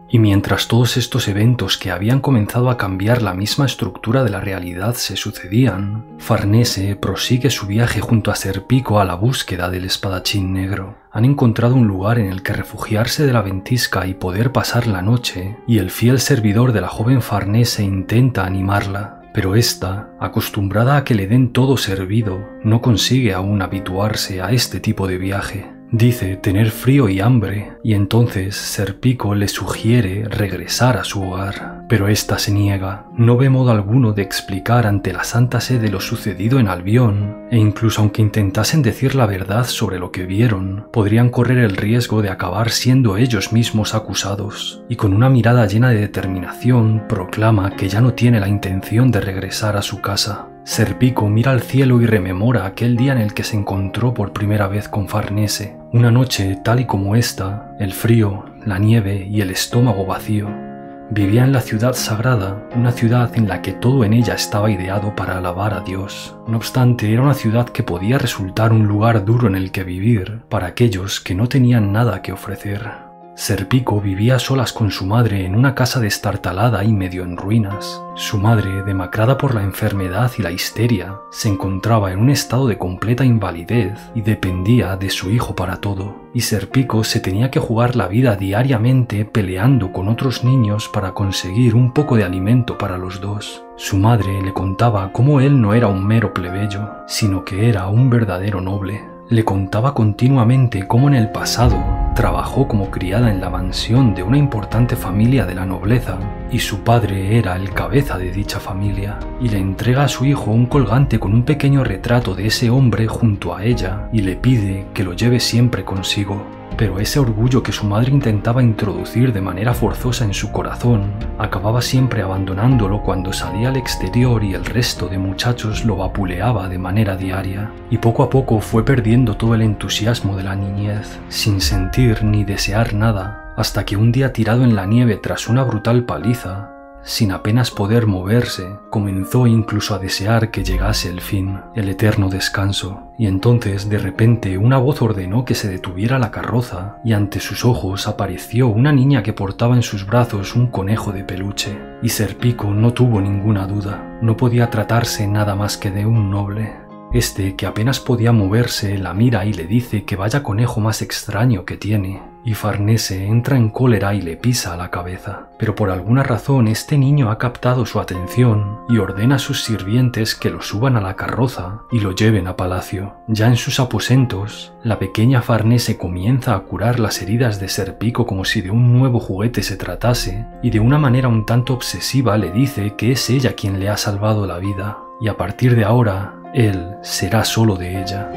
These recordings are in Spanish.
Y mientras todos estos eventos que habían comenzado a cambiar la misma estructura de la realidad se sucedían, Farnese prosigue su viaje junto a Serpico a la búsqueda del espadachín negro. Han encontrado un lugar en el que refugiarse de la ventisca y poder pasar la noche, y el fiel servidor de la joven Farnese intenta animarla. Pero ésta, acostumbrada a que le den todo servido, no consigue aún habituarse a este tipo de viaje. Dice tener frío y hambre, y entonces Serpico le sugiere regresar a su hogar. Pero ésta se niega, no ve modo alguno de explicar ante la Santa Sede lo sucedido en Albión, e incluso aunque intentasen decir la verdad sobre lo que vieron, podrían correr el riesgo de acabar siendo ellos mismos acusados. Y con una mirada llena de determinación, proclama que ya no tiene la intención de regresar a su casa. Serpico mira al cielo y rememora aquel día en el que se encontró por primera vez con Farnese. Una noche tal y como esta, el frío, la nieve y el estómago vacío. Vivía en la ciudad sagrada, una ciudad en la que todo en ella estaba ideado para alabar a Dios. No obstante, era una ciudad que podía resultar un lugar duro en el que vivir para aquellos que no tenían nada que ofrecer. Serpico vivía a solas con su madre en una casa destartalada y medio en ruinas. Su madre, demacrada por la enfermedad y la histeria, se encontraba en un estado de completa invalidez y dependía de su hijo para todo. Y Serpico se tenía que jugar la vida diariamente peleando con otros niños para conseguir un poco de alimento para los dos. Su madre le contaba cómo él no era un mero plebeyo, sino que era un verdadero noble. Le contaba continuamente cómo en el pasado trabajó como criada en la mansión de una importante familia de la nobleza y su padre era el cabeza de dicha familia, y le entrega a su hijo un colgante con un pequeño retrato de ese hombre junto a ella y le pide que lo lleve siempre consigo. Pero ese orgullo que su madre intentaba introducir de manera forzosa en su corazón, acababa siempre abandonándolo cuando salía al exterior y el resto de muchachos lo vapuleaba de manera diaria. Y poco a poco fue perdiendo todo el entusiasmo de la niñez, sin sentir ni desear nada, hasta que un día tirado en la nieve tras una brutal paliza, sin apenas poder moverse, comenzó incluso a desear que llegase el fin, el eterno descanso, y entonces de repente una voz ordenó que se detuviera la carroza, y ante sus ojos apareció una niña que portaba en sus brazos un conejo de peluche, y Serpico no tuvo ninguna duda, no podía tratarse nada más que de un noble. Este, que apenas podía moverse, la mira y le dice que vaya conejo más extraño que tiene, y Farnese entra en cólera y le pisa a la cabeza. Pero por alguna razón este niño ha captado su atención y ordena a sus sirvientes que lo suban a la carroza y lo lleven a palacio. Ya en sus aposentos, la pequeña Farnese comienza a curar las heridas de Serpico como si de un nuevo juguete se tratase, y de una manera un tanto obsesiva le dice que es ella quien le ha salvado la vida, y a partir de ahora, él será solo de ella.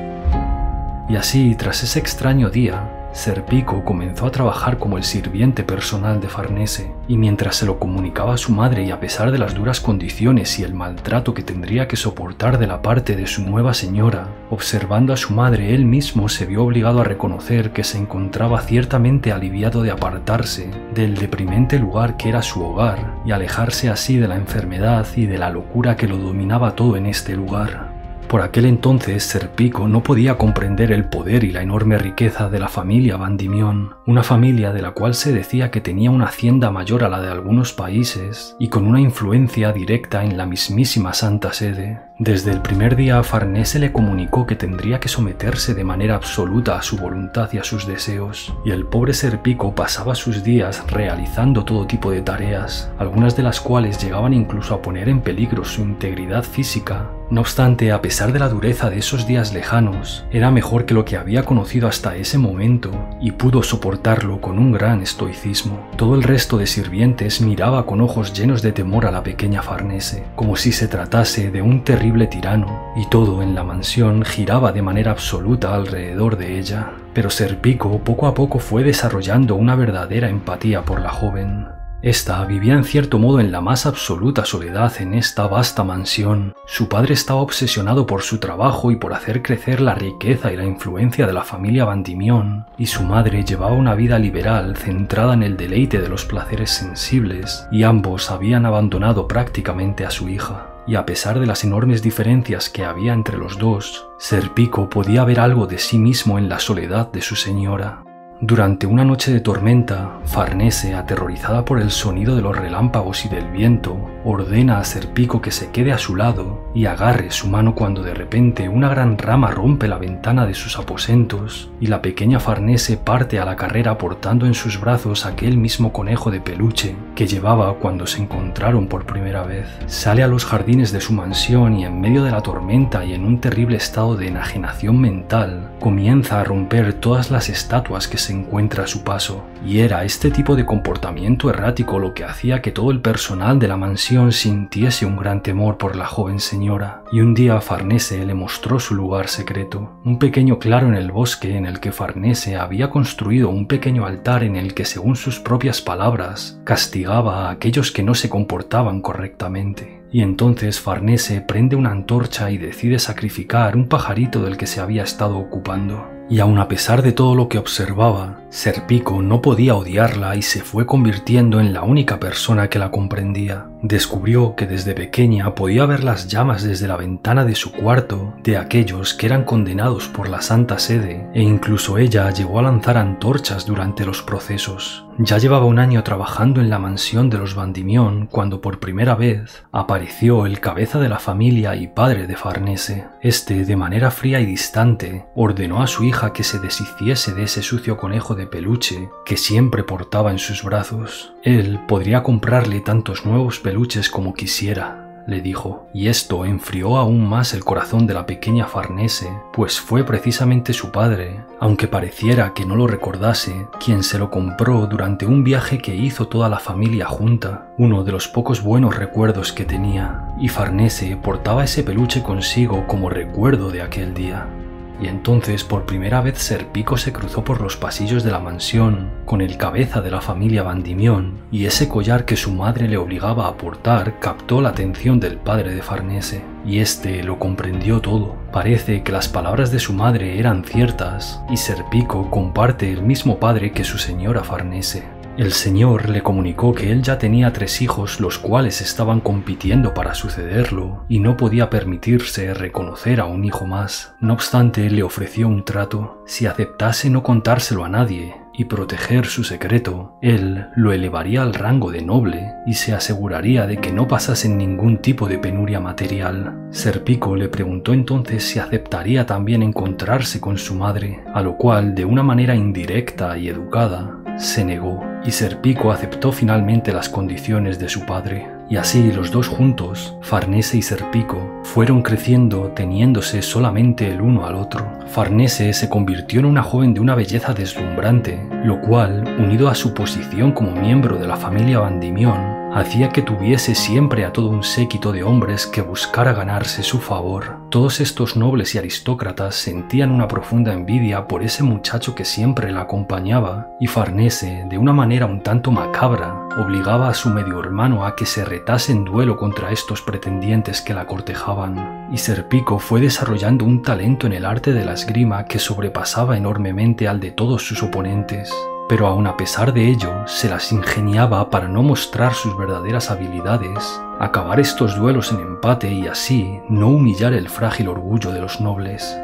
Y así, tras ese extraño día, Serpico comenzó a trabajar como el sirviente personal de Farnese, y mientras se lo comunicaba a su madre y a pesar de las duras condiciones y el maltrato que tendría que soportar de la parte de su nueva señora, observando a su madre él mismo se vio obligado a reconocer que se encontraba ciertamente aliviado de apartarse del deprimente lugar que era su hogar y alejarse así de la enfermedad y de la locura que lo dominaba todo en este lugar. Por aquel entonces Serpico no podía comprender el poder y la enorme riqueza de la familia Vandimión, una familia de la cual se decía que tenía una hacienda mayor a la de algunos países y con una influencia directa en la mismísima Santa Sede. Desde el primer día Farnese le comunicó que tendría que someterse de manera absoluta a su voluntad y a sus deseos, y el pobre Serpico pasaba sus días realizando todo tipo de tareas, algunas de las cuales llegaban incluso a poner en peligro su integridad física. No obstante, a pesar de la dureza de esos días lejanos, era mejor que lo que había conocido hasta ese momento y pudo soportarlo con un gran estoicismo. Todo el resto de sirvientes miraba con ojos llenos de temor a la pequeña Farnese, como si se tratase de un terrible tirano, y todo en la mansión giraba de manera absoluta alrededor de ella. Pero Serpico poco a poco fue desarrollando una verdadera empatía por la joven. Esta vivía en cierto modo en la más absoluta soledad en esta vasta mansión. Su padre estaba obsesionado por su trabajo y por hacer crecer la riqueza y la influencia de la familia Vandimión, y su madre llevaba una vida liberal centrada en el deleite de los placeres sensibles, y ambos habían abandonado prácticamente a su hija. Y a pesar de las enormes diferencias que había entre los dos, Serpico podía ver algo de sí mismo en la soledad de su señora. Durante una noche de tormenta, Farnese, aterrorizada por el sonido de los relámpagos y del viento, ordena a Serpico que se quede a su lado y agarre su mano cuando de repente una gran rama rompe la ventana de sus aposentos y la pequeña Farnese parte a la carrera portando en sus brazos aquel mismo conejo de peluche que llevaba cuando se encontraron por primera vez. Sale a los jardines de su mansión y en medio de la tormenta y en un terrible estado de enajenación mental, comienza a romper todas las estatuas que se encuentra a su paso. Y era este tipo de comportamiento errático lo que hacía que todo el personal de la mansión sintiese un gran temor por la joven señora. Y un día Farnese le mostró su lugar secreto, un pequeño claro en el bosque en el que Farnese había construido un pequeño altar en el que, según sus propias palabras, castigaba a aquellos que no se comportaban correctamente. Y entonces Farnese prende una antorcha y decide sacrificar un pajarito del que se había estado ocupando. Y aun a pesar de todo lo que observaba, Serpico no podía odiarla y se fue convirtiendo en la única persona que la comprendía. Descubrió que desde pequeña podía ver las llamas desde la ventana de su cuarto de aquellos que eran condenados por la Santa Sede, e incluso ella llegó a lanzar antorchas durante los procesos. Ya llevaba un año trabajando en la mansión de los Vandimión cuando por primera vez apareció el cabeza de la familia y padre de Farnese. Este, de manera fría y distante, ordenó a su hija que se deshiciese de ese sucio conejo de peluche que siempre portaba en sus brazos. Él podría comprarle tantos nuevos peluches como quisiera, le dijo, y esto enfrió aún más el corazón de la pequeña Farnese, pues fue precisamente su padre, aunque pareciera que no lo recordase, quien se lo compró durante un viaje que hizo toda la familia junta, uno de los pocos buenos recuerdos que tenía, y Farnese portaba ese peluche consigo como recuerdo de aquel día. Y entonces por primera vez Serpico se cruzó por los pasillos de la mansión con el cabeza de la familia Vandimión, y ese collar que su madre le obligaba a portar captó la atención del padre de Farnese, y este lo comprendió todo. Parece que las palabras de su madre eran ciertas, y Serpico comparte el mismo padre que su señora Farnese. El señor le comunicó que él ya tenía 3 hijos los cuales estaban compitiendo para sucederlo y no podía permitirse reconocer a un hijo más. No obstante, le ofreció un trato: si aceptase no contárselo a nadie y proteger su secreto, él lo elevaría al rango de noble y se aseguraría de que no pasasen ningún tipo de penuria material. Serpico le preguntó entonces si aceptaría también encontrarse con su madre, a lo cual, de una manera indirecta y educada, se negó, y Serpico aceptó finalmente las condiciones de su padre. Y así los dos juntos, Farnese y Serpico, fueron creciendo teniéndose solamente el uno al otro. Farnese se convirtió en una joven de una belleza deslumbrante, lo cual, unido a su posición como miembro de la familia Vandimión, hacía que tuviese siempre a todo un séquito de hombres que buscara ganarse su favor. Todos estos nobles y aristócratas sentían una profunda envidia por ese muchacho que siempre la acompañaba, y Farnese, de una manera un tanto macabra, obligaba a su medio hermano a que se retase en duelo contra estos pretendientes que la cortejaban. Y Serpico fue desarrollando un talento en el arte de la esgrima que sobrepasaba enormemente al de todos sus oponentes. Pero aun a pesar de ello, se las ingeniaba para no mostrar sus verdaderas habilidades, acabar estos duelos en empate y así no humillar el frágil orgullo de los nobles.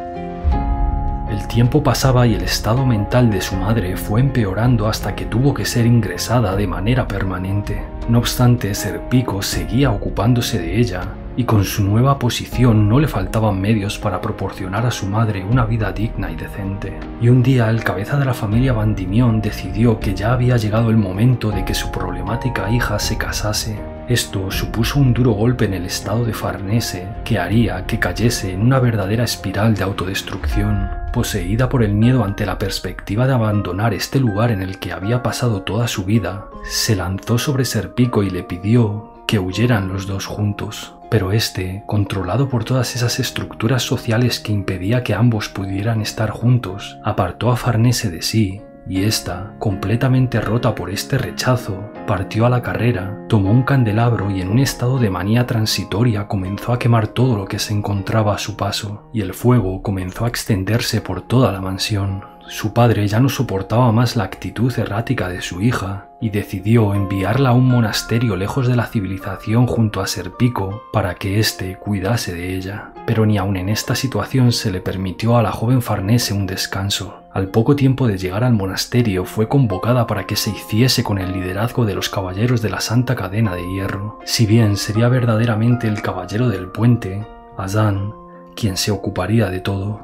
El tiempo pasaba y el estado mental de su madre fue empeorando hasta que tuvo que ser ingresada de manera permanente. No obstante, Serpico seguía ocupándose de ella, y con su nueva posición no le faltaban medios para proporcionar a su madre una vida digna y decente. Y un día el cabeza de la familia Vandimión decidió que ya había llegado el momento de que su problemática hija se casase. Esto supuso un duro golpe en el estado de Farnese que haría que cayese en una verdadera espiral de autodestrucción. Poseída por el miedo ante la perspectiva de abandonar este lugar en el que había pasado toda su vida, se lanzó sobre Serpico y le pidió que huyeran los dos juntos. Pero este, controlado por todas esas estructuras sociales que impedía que ambos pudieran estar juntos, apartó a Farnese de sí, y ésta, completamente rota por este rechazo, partió a la carrera, tomó un candelabro y en un estado de manía transitoria comenzó a quemar todo lo que se encontraba a su paso, y el fuego comenzó a extenderse por toda la mansión. Su padre ya no soportaba más la actitud errática de su hija y decidió enviarla a un monasterio lejos de la civilización junto a Serpico para que éste cuidase de ella. Pero ni aun en esta situación se le permitió a la joven Farnese un descanso. al poco tiempo de llegar al monasterio fue convocada para que se hiciese con el liderazgo de los caballeros de la Santa Cadena de Hierro. Si bien sería verdaderamente el caballero del puente, Azan, quien se ocuparía de todo.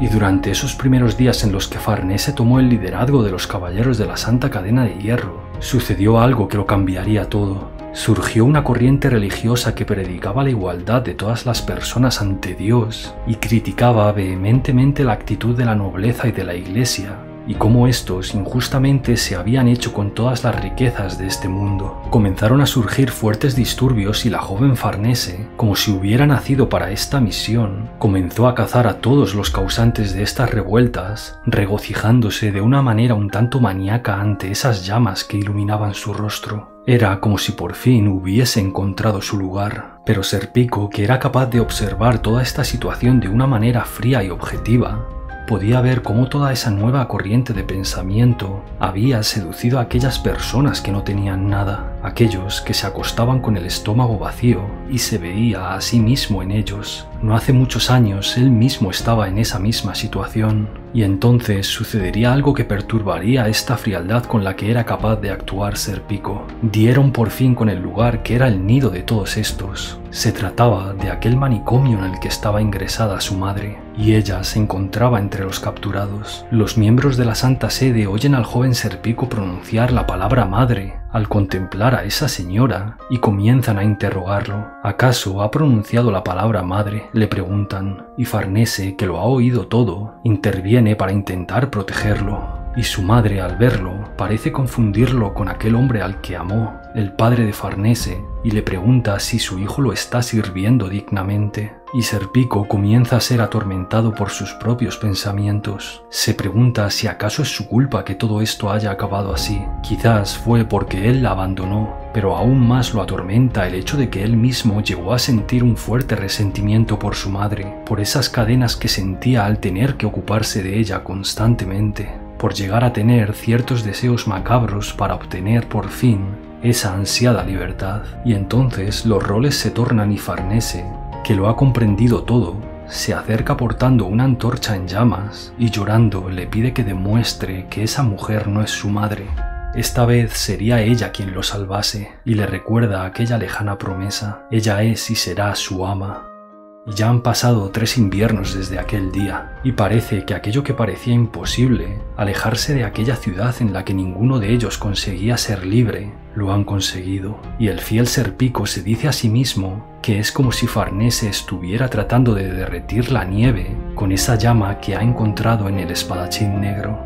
Y durante esos primeros días en los que Farnese tomó el liderazgo de los caballeros de la Santa Cadena de Hierro, sucedió algo que lo cambiaría todo. Surgió una corriente religiosa que predicaba la igualdad de todas las personas ante Dios y criticaba vehementemente la actitud de la nobleza y de la Iglesia, y cómo estos injustamente se habían hecho con todas las riquezas de este mundo. Comenzaron a surgir fuertes disturbios y la joven Farnese, como si hubiera nacido para esta misión, comenzó a cazar a todos los causantes de estas revueltas, regocijándose de una manera un tanto maníaca ante esas llamas que iluminaban su rostro. Era como si por fin hubiese encontrado su lugar, pero Serpico, que era capaz de observar toda esta situación de una manera fría y objetiva, podía ver cómo toda esa nueva corriente de pensamiento había seducido a aquellas personas que no tenían nada, aquellos que se acostaban con el estómago vacío y se veía a sí mismo en ellos. No hace muchos años él mismo estaba en esa misma situación, y entonces sucedería algo que perturbaría esta frialdad con la que era capaz de actuar Serpico. Dieron por fin con el lugar que era el nido de todos estos. Se trataba de aquel manicomio en el que estaba ingresada su madre, y ella se encontraba entre los capturados. Los miembros de la Santa Sede oyen al joven Serpico pronunciar la palabra madre al contemplar a esa señora y comienzan a interrogarlo. ¿Acaso ha pronunciado la palabra madre?, le preguntan, y Farnese, que lo ha oído todo, interviene para intentar protegerlo. Y su madre, al verlo, parece confundirlo con aquel hombre al que amó, el padre de Farnese, y le pregunta si su hijo lo está sirviendo dignamente. Y Serpico comienza a ser atormentado por sus propios pensamientos. Se pregunta si acaso es su culpa que todo esto haya acabado así. Quizás fue porque él la abandonó, pero aún más lo atormenta el hecho de que él mismo llegó a sentir un fuerte resentimiento por su madre, por esas cadenas que sentía al tener que ocuparse de ella constantemente, por llegar a tener ciertos deseos macabros para obtener por fin esa ansiada libertad. Y entonces los roles se tornan y Farnese, que lo ha comprendido todo, se acerca portando una antorcha en llamas y llorando le pide que demuestre que esa mujer no es su madre. Esta vez sería ella quien lo salvase y le recuerda aquella lejana promesa. Ella es y será su ama. Y ya han pasado 3 inviernos desde aquel día, y parece que aquello que parecía imposible, alejarse de aquella ciudad en la que ninguno de ellos conseguía ser libre, lo han conseguido. Y el fiel Serpico se dice a sí mismo que es como si Farnese estuviera tratando de derretir la nieve con esa llama que ha encontrado en el espadachín negro.